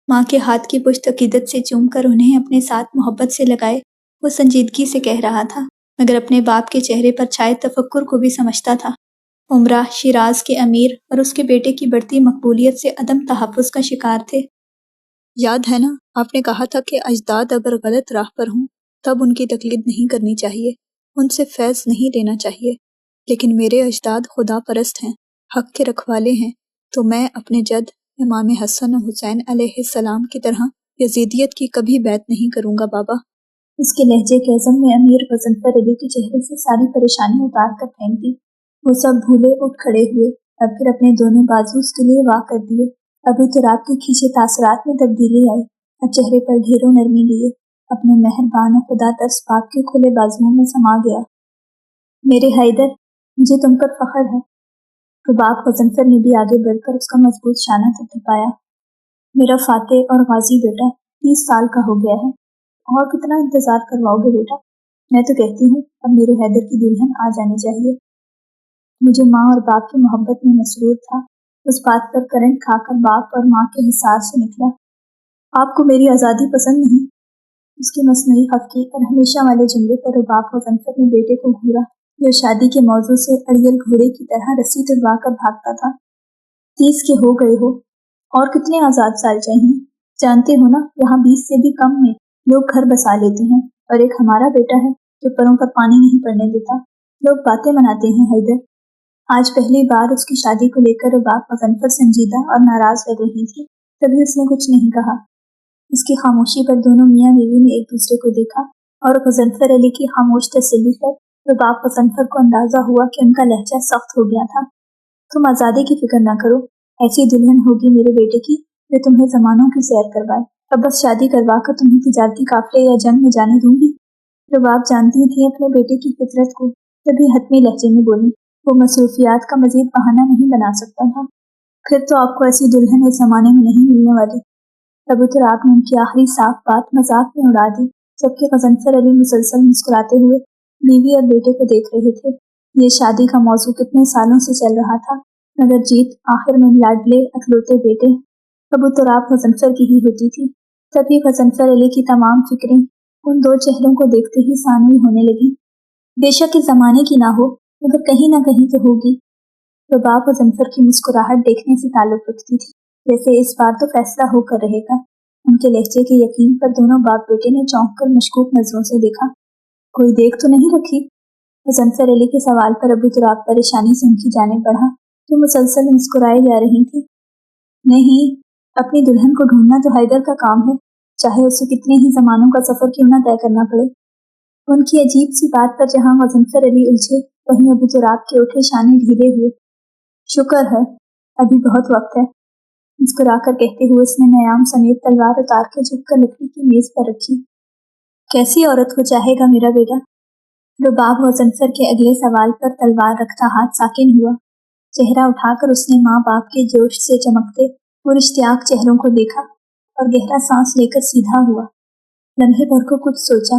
ماں کے ہاتھ کی پشت عقیدت سے چوم کر انہیں اپنے ساتھ محبت سے لگائے وہ سنجیدگی سے کہہ رہا تھا، مگر اپنے باپ کے چہرے پر چھائے تفکر کو بھی سمجھتا تھا۔ عمرہ شیراز کے امیر اور اس کے بیٹے کی بڑھتی مقبولیت سے عدم تحفظ کا شکار تھے۔ یاد ہے نا آپ نے کہا تھا کہ اجداد اگر غلط راہ پر ہوں تب ان کی تقلید نہیں کرنی چاہیے، ان سے فیض نہیں لینا چاہیے۔ لیکن میرے اجداد خدا پرست ہیں، حق کے رکھوالے ہیں، تو میں اپنے جد امام حسن و حسین علیہ السلام کی طرح یزیدیت کی کبھی بیعت نہیں کروں گا بابا۔ اس کے لہجے کے عزم میں امیر غضنفر علی کے چہرے سے ساری پریشانی اتار کر پھینک دی۔ وہ سب بھولے اٹھ کھڑے ہوئے اور پھر اپنے دونوں بازو اس کے لیے واہ کر دیے۔ ابو تراب کے کھینچے تاثرات میں تبدیلی آئی اور چہرے پر ڈھیروں نرمی لیے اپنے مہربان و خدا ترس باپ کے کھلے بازوؤں میں سما گیا۔ میرے حیدر، مجھے تم پر فخر ہے۔ رباب غضنفر نے بھی آگے بڑھ کر اس کا مضبوط شانہ تھپتھپایا۔ میرا فاتح اور غازی بیٹا 30 سال کا ہو گیا ہے، اور کتنا انتظار کرواؤ گے بیٹا؟ میں تو کہتی ہوں اب میرے حیدر کی دلہن آ جانی چاہیے۔ مجھے ماں اور باپ کی محبت میں مسرور تھا، اس بات پر کرنٹ کھا کر باپ اور ماں کے حصار سے نکلا۔ آپ کو میری آزادی پسند نہیں؟ اس کی مصنوعی خفگی اور ہمیشہ والے جملے پر رباب غضنفر نے بیٹے کو گھورا جو شادی کے موضوع سے اڑیل گھوڑے کی طرح رسی تڑوا کر بھاگتا تھا۔ 30 کے ہو گئے ہو، اور کتنے آزاد سال چاہیے؟ جانتے ہو نا یہاں 20 سے بھی کم میں لوگ گھر بسا لیتے ہیں، اور ایک ہمارا بیٹا ہے جو پروں پر پانی نہیں پڑنے دیتا۔ لوگ باتیں بناتے ہیں حیدر۔ آج پہلی بار اس کی شادی کو لے کر رباب غضنفر سنجیدہ اور ناراض لگ رہی تھی، تبھی اس نے کچھ نہیں کہا۔ اس کی خاموشی پر دونوں میاں بیوی نے ایک دوسرے کو دیکھا، اور غضنفر علی کی خاموش تسلی پر رباب غضنفر کو اندازہ ہوا کہ ان کا لہجہ سخت ہو گیا تھا۔ تم آزادی کی فکر نہ کرو، ایسی دلہن ہوگی میرے بیٹے کی جو تمہیں زمانوں کی سیر کروائے۔ اب بس شادی کروا کر تمہیں تجارتی قافلے یا جنگ میں جانے دوں گی؟ رباب جانتی تھی اپنے بیٹے کی فطرت کو، تبھی حتمی لہجے میں بولی۔ وہ مصروفیات کا مزید بہانہ نہیں بنا سکتا تھا۔ پھر تو آپ کو ایسی دلہن اس زمانے میں نہیں ملنے والی۔ ابو تراب نے ان کی آخری صاف بات مذاق میں اڑا دی، جبکہ غضنفر علی مسلسل مسکراتے ہوئے بیوی اور بیٹے کو دیکھ رہے تھے۔ یہ شادی کا موضوع کتنے سالوں سے چل رہا تھا، مگر جیت آخر میں لاڈلے اکلوتے بیٹے ابو تراب غضنفر کی ہی ہوتی تھی۔ تبھی غضنفر علی کی تمام فکریں ان دو چہروں کو دیکھتے ہی ثانوی ہونے لگیں۔ بے شک اس زمانے کی نہ ہو، مگر کہیں نہ کہیں تو ہوگی۔ رباب غضنفر کی مسکراہٹ دیکھنے سے تعلق رکھتی تھی، جیسے اس بار تو فیصلہ ہو کر رہے گا۔ ان کے لہجے کے یقین پر دونوں باپ بیٹے نے چونک کر مشکوک نظروں سے دیکھا۔ کوئی دیکھ تو نہیں رکھی؟ غضنفر علی کے سوال پر ابو تراب پریشانی سے ان کی جانب بڑھا، جو مسلسل مسکرائے جا رہی تھی۔ نہیں، اپنی دلہن کو ڈھونڈنا تو حیدر کا کام ہے، چاہے اسے کتنے ہی زمانوں کا سفر کیوں نہ طے کرنا پڑے۔ ان کی عجیب سی بات پر جہاں غضنفر علی الجھے، وہیں ابو تراب کے اٹھے شانے ڈھیلے ہوئے۔ شکر ہے، ابھی بہت وقت ہے، مسکرا کر کہتے ہوئے اس نے نیام سمیت تلوار اتار کے جھک کر لکڑی کی میز پر رکھی۔ کیسی عورت کو چاہے گا میرا بیٹا؟ رباب غضنفر کے اگلے سوال پر تلوار رکھتا ہاتھ ساکن ہوا۔ چہرہ اٹھا کر اس نے ماں باپ کے جوش سے چمکتے پراشتیاق چہروں کو دیکھا اور گہرا سانس لے کر سیدھا ہوا۔ لمحے بھر کو کچھ سوچا،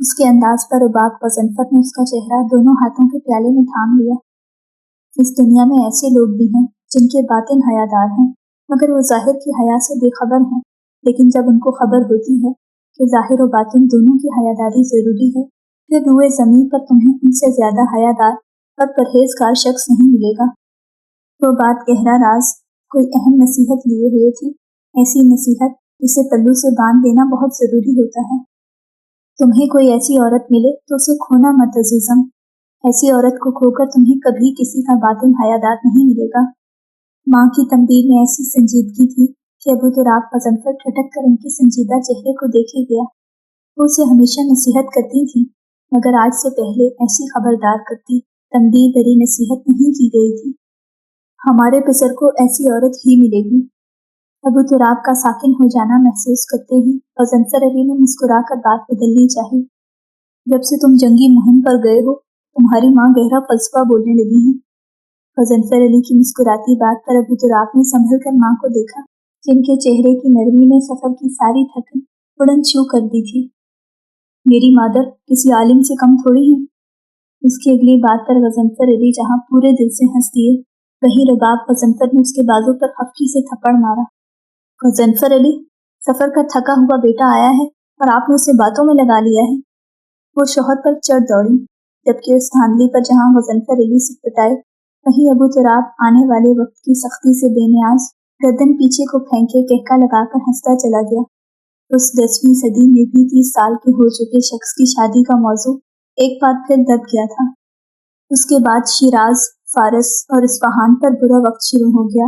اس کے انداز پر رباب غضنفر نے اس کا چہرہ دونوں ہاتھوں کے پیالے میں تھام لیا۔ اس دنیا میں ایسے لوگ بھی ہیں جن کے باطن حیادار ہیں، مگر وہ ظاہر کی حیا سے بے خبر ہیں، لیکن جب ان کو خبر ہوتی ہے کہ ظاہر و باطن دونوں کی حیاداری ضروری ہے، پھر روئے زمین پر تمہیں ان سے زیادہ حیادار اور پرہیزگار شخص نہیں ملے گا۔ وہ بات گہرا راز کوئی اہم نصیحت لیے ہوئے تھی، ایسی نصیحت جسے پلو سے باندھ دینا بہت ضروری ہوتا ہے۔ تمہیں کوئی ایسی عورت ملے تو اسے کھونا مت عزیزم، ایسی عورت کو کھو کر تمہیں کبھی کسی کا باطن حیادار نہیں ملے گا۔ ماں کی تنبیہ میں ایسی سنجیدگی تھی کہ ابو تراب غضنفر ٹھٹک کر ان کے سنجیدہ چہرے کو دیکھے گیا۔ وہ اسے ہمیشہ نصیحت کرتی تھی، مگر آج سے پہلے ایسی خبردار کرتی تنبیہ بری نصیحت نہیں کی گئی تھی۔ ہمارے پسر کو ایسی عورت ہی ملے گی۔ ابو تراب کا ساکن ہو جانا محسوس کرتے ہی غضنفر علی نے مسکرا کر بات بدلنی چاہی۔ جب سے تم جنگی مہم پر گئے ہو، تمہاری ماں گہرا فلسفہ بولنے لگی ہیں۔ غضنفر علی کی مسکراتی بات پر ابو تراب نے سنبھل کر ماں کو دیکھا، جن کے چہرے کی نرمی نے سفر کی ساری تھکن اڑن چھو کر دی تھی۔ میری مادر کسی عالم سے کم تھوڑی ہیں۔ اس کی اگلی بات پر غضنفر علی جہاں پورے دل سے ہنس دیے، وہیں رباب غضنفر نے اس کے بازو پر خفکی سے تھپڑ مارا۔ غضنفر علی، سفر کا تھکا ہوا بیٹا آیا ہے اور آپ نے اسے باتوں میں لگا لیا ہے۔ وہ شوہر پر چڑھ دوڑی، جبکہ اس دھاندلی پر جہاں غضنفر علی سے پٹائے، وہیں ابو تراب آنے والے وقت کی سختی سے بے نیاز گردن پیچھے کو پھینکے کہکا لگا کر ہنستا چلا گیا۔ اس 10ویں صدی میں بھی 30 سال کے ہو چکے شخص کی شادی کا موضوع ایک بار پھر دب گیا تھا۔ اس کے بعد شیراز، فارس اور اصفہان پر برا وقت شروع ہو گیا۔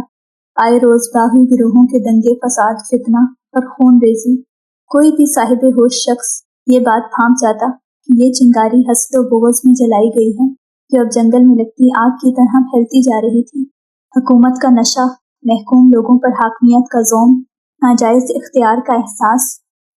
آئے روز باغی گروہوں کے دنگے فساد، فتنہ اور خون ریزی۔ کوئی بھی صاحب ہوش شخص یہ بات پھانپ جاتا کہ یہ چنگاری حسد و بغض میں جلائی گئی ہے، جو اب جنگل میں لگتی آگ کی طرح پھیلتی جا رہی تھی۔ حکومت کا نشہ، محکوم لوگوں پر حاکمیت کا زوم، ناجائز اختیار کا احساس،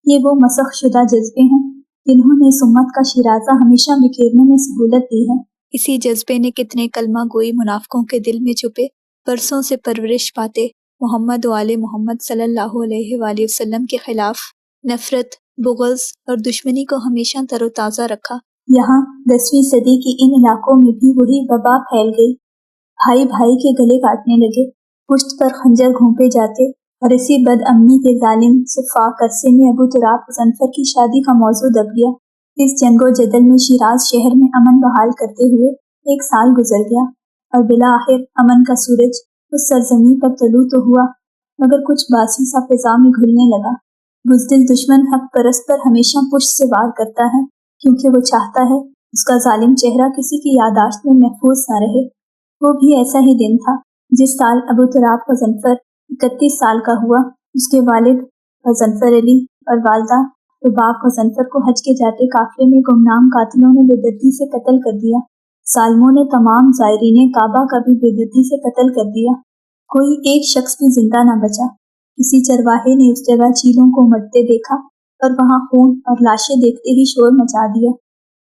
یہ وہ مسخ شدہ جذبے ہیں جنہوں نے اس امت کا شیرازہ ہمیشہ بکھیرنے میں سہولت دی ہے۔ اسی جذبے نے کتنے کلمہ گوئی منافقوں کے دل میں چھپے برسوں سے پرورش پاتے محمد و آل محمد صلی اللہ علیہ وآلہ وسلم کے خلاف نفرت، بغض اور دشمنی کو ہمیشہ تر و تازہ رکھا۔ یہاں 10ویں صدی کی ان علاقوں میں بھی وہی وبا پھیل گئی۔ بھائی بھائی کے گلے کاٹنے لگے، پشت پر خنجر گھونپے جاتے، اور اسی بد امنی کے ظالم سفاک عرصے میں ابو تراب غضنفر کی شادی کا موضوع دب گیا۔ اس جنگ و جدل میں شیراز شہر میں امن بحال کرتے ہوئے 1 سال گزر گیا، اور بالآخر امن کا سورج اس سرزمین پر طلوع تو ہوا، مگر کچھ باسی سا فضا میں گھلنے لگا۔ بزدل دشمن حق پرست پر ہمیشہ پشت سے وار کرتا ہے، کیونکہ وہ چاہتا ہے اس کا ظالم چہرہ کسی کی یادداشت میں محفوظ نہ رہے۔ وہ بھی ایسا ہی دن تھا جس سال ابو تراب غضنفر 31 سال کا ہوا۔ اس کے والد غضنفر علی اور والدہ رباب غضنفر کو حج کے جاتے قافلے میں گمنام قاتلوں نے بے دردی سے قتل کر دیا۔ ظالموں نے تمام زائرین کعبہ کا بھی بے دردی سے قتل کر دیا۔ کوئی ایک شخص بھی زندہ نہ بچا۔ کسی چرواہے نے اس جگہ چیلوں کو مٹتے دیکھا اور وہاں خون اور لاشیں دیکھتے ہی شور مچا دیا۔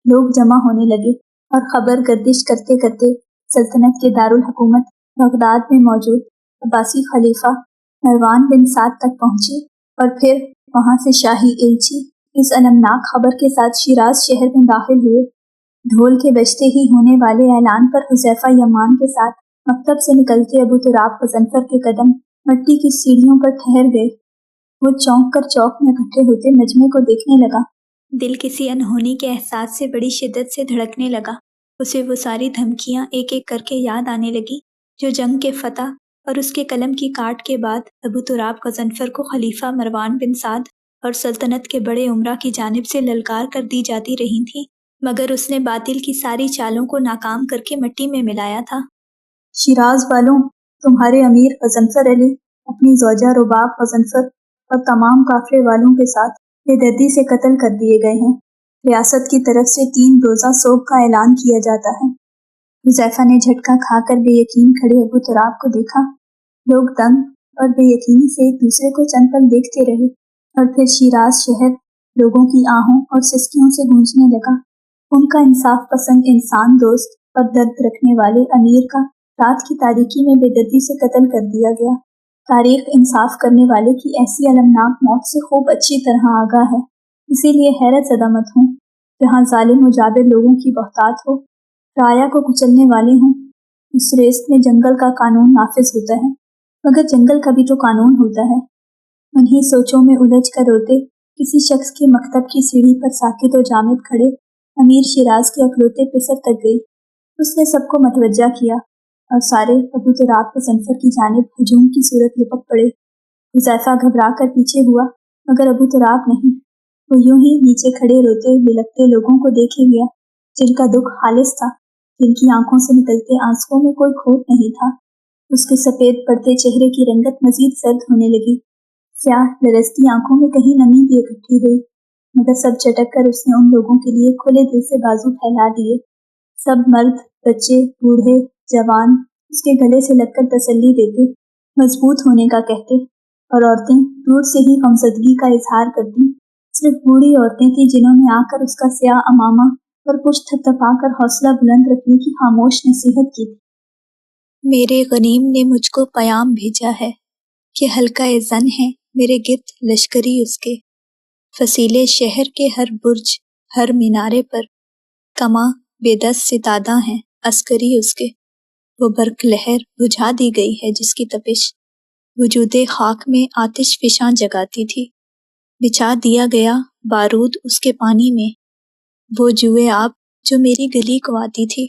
لوگ جمع ہونے لگے اور خبر گردش کرتے کرتے سلطنت کے دارالحکومت بغداد میں موجود عباسی خلیفہ مروان بن سعد تک پہنچی، اور پھر وہاں سے شاہی ایلچی اس المناک خبر کے ساتھ شیراز شہر میں داخل ہوئے۔ ڈھول کے بجتے ہی ہونے والے اعلان پر حذیفہ یمان کے ساتھ مکتب سے نکلتے ابو تراب غضنفر کے قدم مٹی کی سیڑھیوں پر ٹھہر گئے۔ وہ چونک کر چوک میں اکٹھے ہوتے مجمع کو دیکھنے لگا۔ دل کسی انہونی کے احساس سے بڑی شدت سے دھڑکنے لگا۔ اسے وہ ساری دھمکیاں ایک ایک کر کے یاد آنے لگی جو جنگ کے فتح اور اس کے قلم کی کاٹ کے بعد ابو تراب غضنفر کو خلیفہ مروان بن سعد اور سلطنت کے بڑے امراء کی جانب سے للکار کر دی جاتی رہی تھیں، مگر اس نے باطل کی ساری چالوں کو ناکام کر کے مٹی میں ملایا تھا۔ شیراز والوں، تمہارے امیر غضنفر علی اپنی زوجہ رباب غضنفر اور تمام قافلے والوں کے ساتھ بے دردی سے قتل کر دیے گئے ہیں۔ ریاست کی طرف سے 3 روزہ سوگ کا اعلان کیا جاتا ہے۔ حذیفہ نے جھٹکا کھا کر بے یقین کھڑے ابو تراب کو دیکھا۔ لوگ دنگ اور بے یقینی سے ایک دوسرے کو چند پل دیکھتے رہے، اور پھر شیراز شہر لوگوں کی آہوں اور سسکیوں سے گونجنے لگا۔ ان کا انصاف پسند، انسان دوست اور درد رکھنے والے امیر کا رات کی تاریکی میں بے دردی سے قتل کر دیا گیا۔ تاریخ انصاف کرنے والے کی ایسی المناک موت سے خوب اچھی طرح آگاہ ہے، اسی لیے حیرت زدہ مت ہوں۔ جہاں ظالم و جابر لوگوں کی بہتات ہو، رعایا کو کچلنے والے ہوں۔ اس ریس میں جنگل کا قانون نافذ ہوتا ہے، مگر جنگل کا بھی تو قانون ہوتا ہے۔ انہی سوچوں میں الجھ کر روتے کسی شخص کے مکتب کی سیڑھی پر ساکت و جامد کھڑے امیر شیراز کے اکلوتے پسر تک گئی۔ اس نے سب کو متوجہ کیا اور سارے ابو تراب مظفر کی جانب ہجوم کی صورت لپک پڑے۔ حذیفہ گھبرا کر پیچھے ہوا مگر ابو تراب نہیں، وہ یوں ہی نیچے کھڑے روتے بلکتے لوگوں کو دیکھے گیا جن کا دکھ خالص تھا، جن کی آنکھوں سے نکلتے آنسوؤں میں کوئی کھوٹ نہیں تھا۔ اس کے سفید پڑتے چہرے کی رنگت مزید سرد ہونے لگی، سیاہ لرزتی آنکھوں میں کہیں نمی بھی اکٹھی ہوئی، مگر سب چٹک کر اس نے ان لوگوں کے لیے کھلے دل سے بازو پھیلا دیے۔ سب مرد، بچے، بوڑھے، جوان اس کے گلے سے لگ کر تسلی دیتے، مضبوط ہونے کا کہتے، اور عورتیں دور سے ہی غمزدگی کا اظہار کرتی۔ صرف بوڑھی عورتیں تھیں جنہوں نے آ کر اس کا سیاہ عمامہ اور پشت تھپتھپا کر حوصلہ بلند رکھنے کی خاموش نصیحت کی تھی۔ میرے غنیم نے مجھ کو پیام بھیجا ہے کہ حلقہ زن ہے میرے گرد لشکری اس کے، فصیلے شہر کے ہر برج ہر مینارے پر کماں بے دست ستادہ ہیں عسکری اس کے۔ وہ برق لہر بجھا دی گئی ہے جس کی تپش وجود خاک میں آتش فشاں جگاتی تھی، بچھا دیا گیا بارود اس کے پانی میں، وہ جوئے آب جو میری گلی کو آتی تھی۔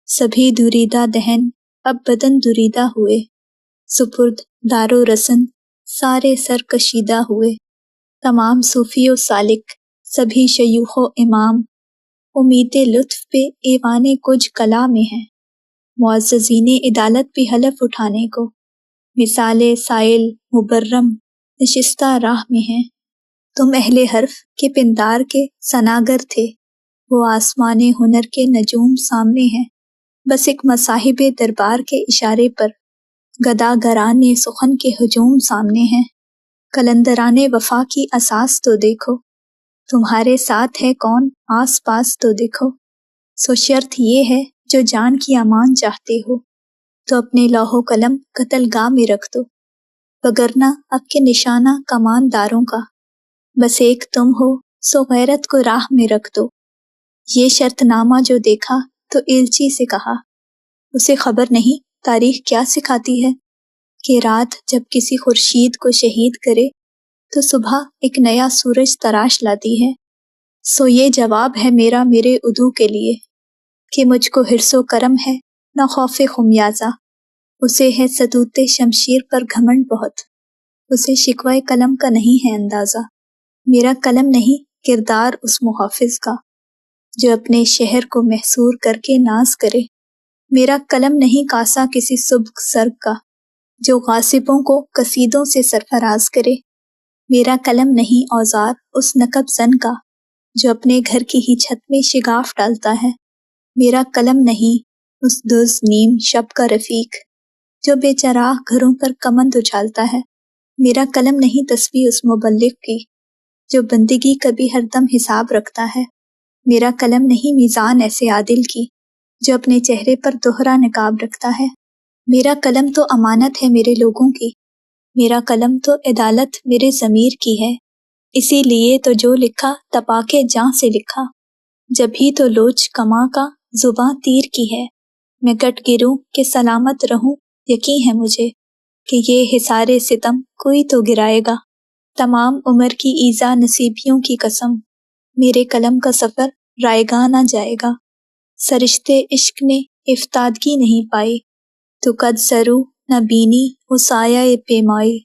سبھی دوریدہ دہن اب بدن دوریدہ ہوئے، سپرد دار و رسن سارے سر کشیدہ ہوئے، تمام صوفی و سالک سبھی شیوخ و امام امید لطف پہ ایوان کج کلا میں ہیں، معززین عدالت بھی حلف اٹھانے کو مثال سائل مبرم نشستہ راہ میں ہیں۔ تم اہل حرف کے پندار کے سناگر تھے، وہ آسمان ہنر کے نجوم سامنے ہیں، بس ایک مصاحب دربار کے اشارے پر گداگران سخن کے ہجوم سامنے ہیں۔ قلندران وفا کی اساس تو دیکھو، تمہارے ساتھ ہے کون آس پاس تو دیکھو، سو شرط یہ ہے جو جان کی امان چاہتے ہو تو اپنے لوح و قلم قتل گاہ میں رکھ دو، وگرنہ اب کے نشانہ کمان داروں کا بس ایک تم ہو، سو غیرت کو راہ میں رکھ دو۔ یہ شرط نامہ جو دیکھا تو ایلچی سے کہا، اسے خبر نہیں تاریخ کیا سکھاتی ہے کہ رات جب کسی خورشید کو شہید کرے تو صبح ایک نیا سورج تراش لاتی ہے۔ سو یہ جواب ہے میرا میرے عدو کے لیے کہ مجھ کو حرص و کرم ہے نہ خوف خمیازہ، اسے ہے سطوط شمشیر پر گھمنڈ بہت، اسے شکوہ قلم کا نہیں ہے اندازہ۔ میرا قلم نہیں کردار اس محافظ کا جو اپنے شہر کو محصور کر کے ناز کرے، میرا قلم نہیں کاسا کسی سبک سرگ کا جو غاصبوں کو قصیدوں سے سرفراز کرے، میرا قلم نہیں اوزار اس نقب زن کا جو اپنے گھر کی ہی چھت میں شگاف ڈالتا ہے، میرا قلم نہیں اس دز نیم شب کا رفیق جو بے چراغ گھروں پر کمند اچھالتا ہے، میرا قلم نہیں تسبیح اس مبلغ کی جو بندگی کا بھی ہر دم حساب رکھتا ہے، میرا قلم نہیں میزان ایسے عادل کی جو اپنے چہرے پر دوہرا نقاب رکھتا ہے، میرا قلم تو امانت ہے میرے لوگوں کی، میرا قلم تو عدالت میرے ضمیر کی ہے، اسی لیے تو جو لکھا تپا کے جاں سے لکھا، جب ہی تو لوچ کماں کا زباں تیر کی ہے، میں گٹ گروں کہ سلامت رہوں، یقین ہے مجھے کہ یہ حصار ستم کوئی تو گرائے گا، تمام عمر کی ایذا نصیبیوں کی قسم، میرے قلم کا سفر رائگاں نہ جائے گا، سرشتے عشق نے افتادگی نہیں پائی، تو قد سرو نہ بینی وہ سایہ پیمائی،